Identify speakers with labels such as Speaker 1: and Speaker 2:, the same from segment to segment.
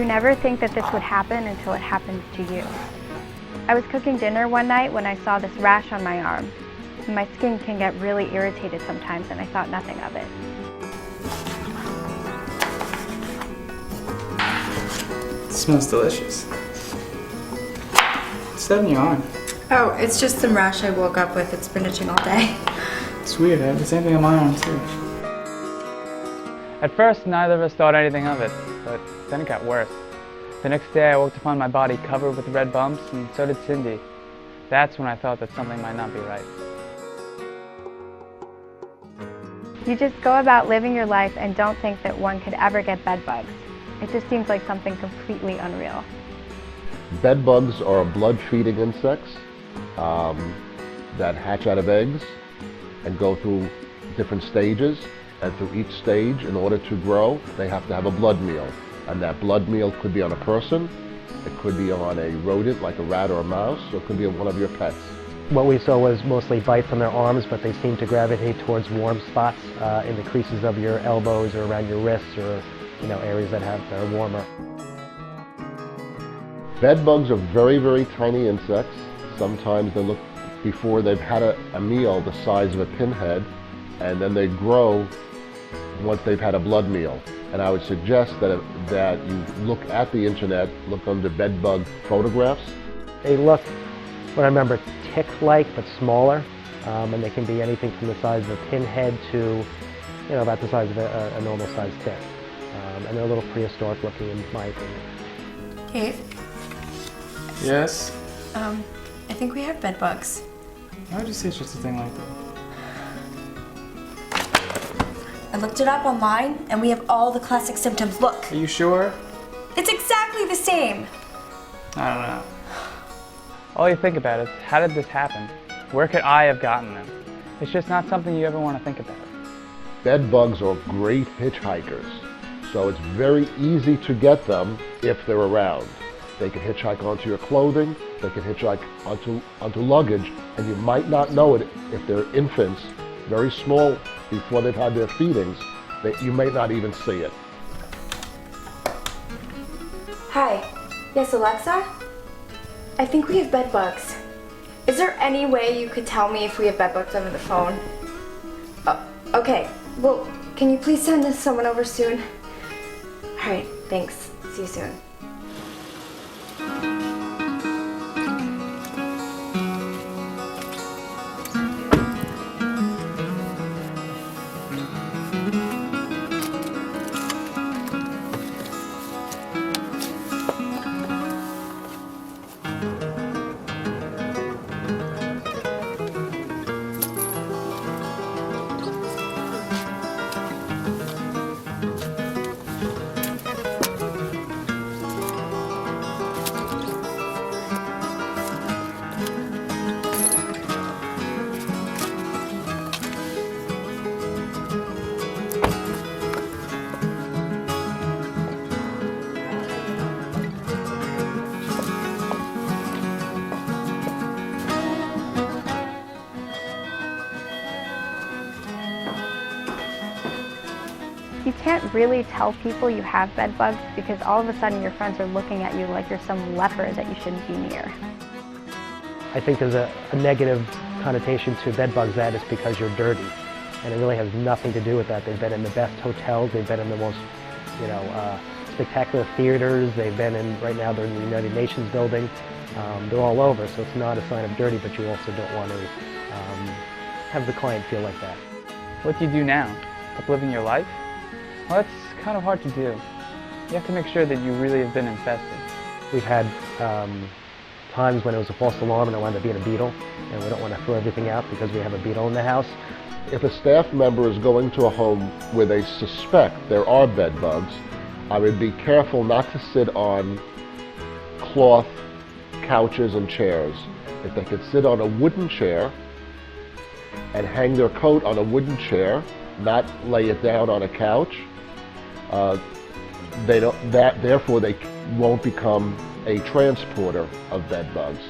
Speaker 1: You never think that this would happen until it happens to you. I was cooking dinner one night when I saw this rash on my arm. My skin can get really irritated sometimes, and I thought nothing of it.
Speaker 2: It smells delicious. What's that in your arm?
Speaker 3: Oh, it's just some rash I woke up with. It's been itching all day.
Speaker 2: It's weird, I have the same thing on my arm too. At first, neither of us thought anything of it, but then it got worse. The next day I woke to find my body covered with red bumps, and so did Cindy. That's when I thought that something might not be right.
Speaker 1: You just go about living your life and don't think that one could ever get bed bugs. It just seems like something completely unreal.
Speaker 4: Bed bugs are blood-feeding insects that hatch out of eggs and go through different stages. And through each stage, in order to grow, they have to have a blood meal. And that blood meal could be on a person, it could be on a rodent like a rat or a mouse, or it could be on one of your pets.
Speaker 5: What we saw was mostly bites on their arms, but they seem to gravitate towards warm spots in the creases of your elbows or around your wrists, or areas that are warmer.
Speaker 4: Bed bugs are very, very tiny insects. Sometimes they look, before they've had a meal, the size of a pinhead, and then they grow once they've had a blood meal. And I would suggest that you look at the internet, look under bed bug photographs.
Speaker 5: They look, what I remember, tick-like but smaller, and they can be anything from the size of a pinhead to about the size of a normal-sized tick. And they're a little prehistoric looking, in my opinion.
Speaker 3: Dave?
Speaker 2: Yes?
Speaker 3: I think we have bed bugs.
Speaker 2: Why would you say such a thing like that?
Speaker 3: I looked it up online, and we have all the classic symptoms. Look.
Speaker 2: Are you sure?
Speaker 3: It's exactly the same.
Speaker 2: I don't know. All you think about is, how did this happen? Where could I have gotten them? It's just not something you ever want to think about.
Speaker 4: Bed bugs are great hitchhikers, so it's very easy to get them if they're around. They can hitchhike onto your clothing, they can hitchhike onto luggage, and you might not know it if they're infants, very small, before they've had their feedings, that you may not even see it.
Speaker 3: Hi. Yes, Alexa? I think we have bed bugs. Is there any way you could tell me if we have bed bugs over the phone? Okay. Well, can you please send someone over soon? All right. Thanks. See you soon.
Speaker 1: You can't really tell people you have bed bugs because all of a sudden your friends are looking at you like you're some leper that you shouldn't be near.
Speaker 5: I think there's a negative connotation to bed bugs that it's because you're dirty. And it really has nothing to do with that. They've been in the best hotels, they've been in the most spectacular theaters, they've been in, right now they're in the United Nations building. They're all over, so it's not a sign of dirty, but you also don't want to have the client feel like that.
Speaker 2: What do you do now? Up living your life? Well, that's kind of hard to do. You have to make sure that you really have been infested.
Speaker 5: We've had times when it was a false alarm and it wound up being a beetle, and we don't want to throw everything out because we have a beetle in the house.
Speaker 4: If a staff member is going to a home where they suspect there are bed bugs, I would be careful not to sit on cloth couches and chairs. If they could sit on a wooden chair and hang their coat on a wooden chair, not lay it down on a couch, therefore they won't become a transporter of bed bugs.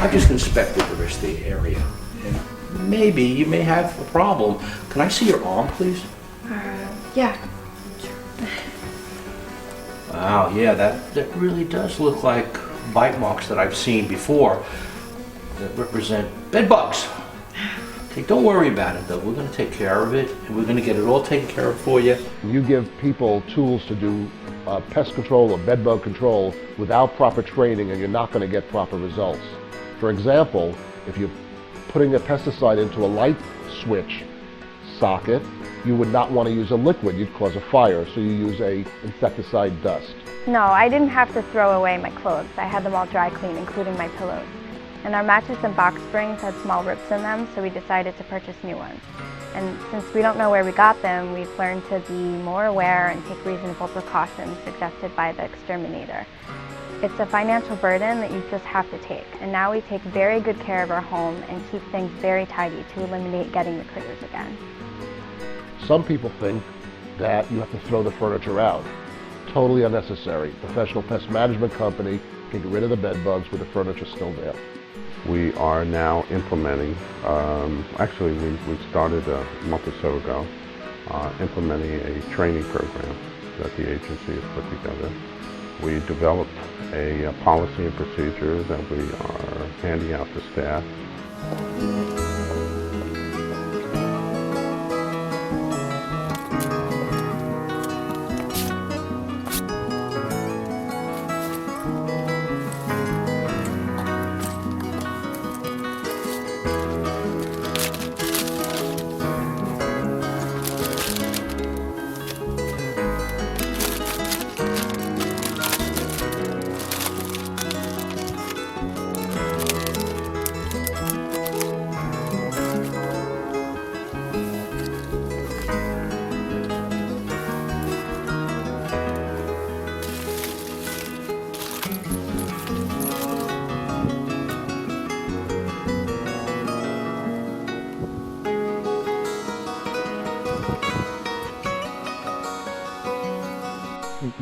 Speaker 6: I've just inspected the rest of the area. And maybe you may have a problem. Can I see your arm, please?
Speaker 3: Yeah.
Speaker 6: Wow, yeah, that really does look like bite marks that I've seen before that represent bed bugs. Okay, don't worry about it though. We're going to take care of it, and we're going to get it all taken care of for you.
Speaker 4: You give people tools to do pest control or bed bug control without proper training, and you're not going to get proper results. For example, if you're putting a pesticide into a light switch socket, you would not want to use a liquid. You'd cause a fire, so you use a insecticide dust.
Speaker 1: No, I didn't have to throw away my clothes. I had them all dry cleaned, including my pillows. And our mattress and box springs had small rips in them, so we decided to purchase new ones. And since we don't know where we got them, we've learned to be more aware and take reasonable precautions suggested by the exterminator. It's a financial burden that you just have to take, and now we take very good care of our home and keep things very tidy to eliminate getting the critters again.
Speaker 4: Some people think that you have to throw the furniture out. Totally unnecessary. Professional pest management company can get rid of the bed bugs with the furniture still there.
Speaker 7: We are now implementing, actually we started a month or so ago, implementing a training program that the agency has put together. We developed a policy and procedure that we are handing out to staff.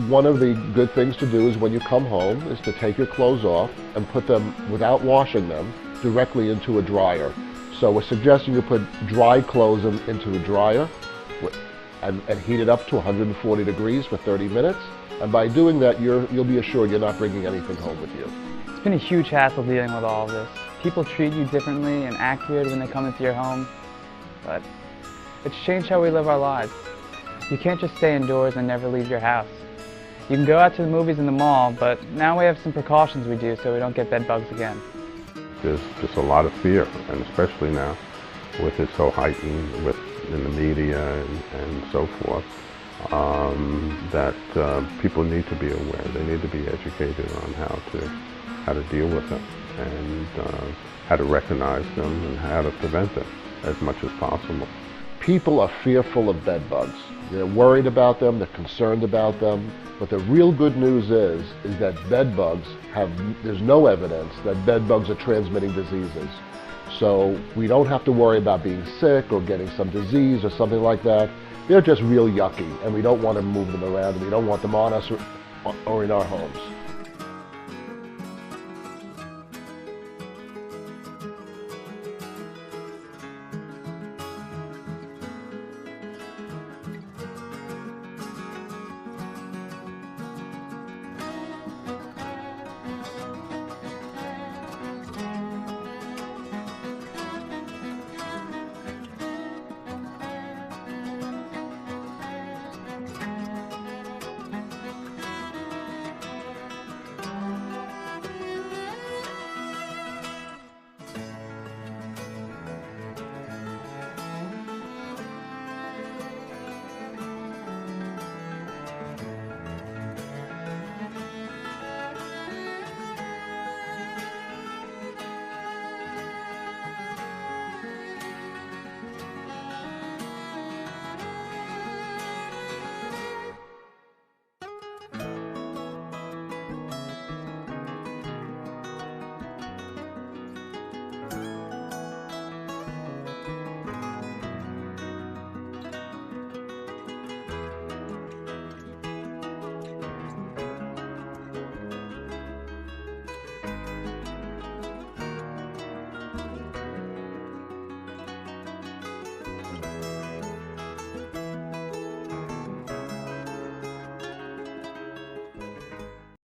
Speaker 4: One of the good things to do is when you come home is to take your clothes off and put them, without washing them, directly into a dryer. So we're suggesting you put dry clothes into a dryer and heat it up to 140 degrees for 30 minutes. And by doing that, you'll be assured you're not bringing anything home with you.
Speaker 2: It's been a huge hassle dealing with all of this. People treat you differently and act weird when they come into your home, but it's changed how we live our lives. You can't just stay indoors and never leave your house. You can go out to the movies in the mall, but now we have some precautions we do so we don't get bed bugs again.
Speaker 7: There's just a lot of fear, and especially now with it so heightened in the media and so forth, that people need to be aware. They need to be educated on how to deal with them and how to recognize them and how to prevent them as much as possible.
Speaker 4: People are fearful of bed bugs. They're worried about them, they're concerned about them, but the real good news is that bed bugs there's no evidence that bed bugs are transmitting diseases. So we don't have to worry about being sick or getting some disease or something like that. They're just real yucky, and we don't want to move them around, and we don't want them on us or in our homes.